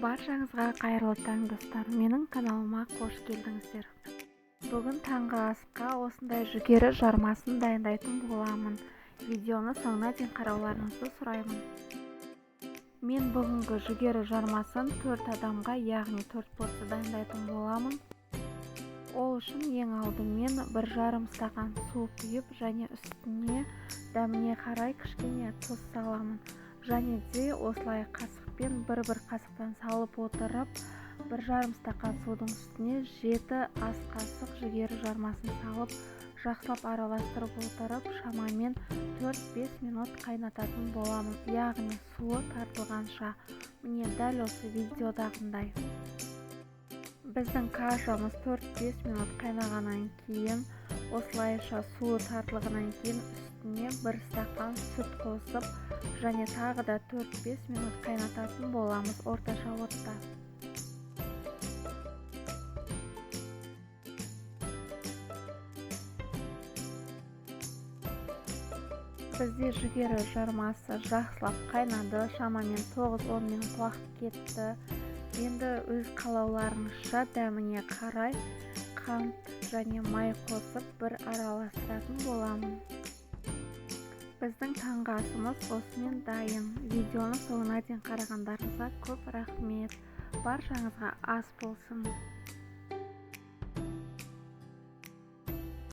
Баршаңызға қайырлы таң достар, менің каналыма қош келдіңіздер. Бүгін таңғы асқа осындай жүгері жармасын дайындайтын боламын. Видеоны соңына дейін қарауларыңызды сұраймын. Мен бүгінгі жүгері жармасын 4 адамға, яғни 4 порция дайындайтын боламын. Ол үшін ең алдымен 1,5 стакан су құйып және үстіне дәміне қарай кішкене тұз саламын. Және де осылай қасықпен бір қасықтан салып отырып, 1,5 стакан судың үстіне 7 ас қасық жүгері жармасын салып, жақсылап араластырып отырып, шамамен 4-5 минут қайнататын боламын. Яғни суы тартылғанша, міне дәл осы видеодағындай. Біздің кашамыз 4-5 минут қайнағаннан кейін, осылайша суы тартылғаннан кейін үстіне 1 стакан сүт қосып, және тағы да 4-5 минут қайнататын боламыз орташа отта. Бізде жүгері жармасы жақсылап қайнады, шамамен 9-10 минут уақыт кетті. Енді өз қалауларыңызша дәміне қарай қант және май қосып бір араластыратын боламын. Біздің таңғы асымыз осымен дайын. Видеоны соңына дейін қарағандарыңызға көп рахмет. Баршаңызға ас болсын.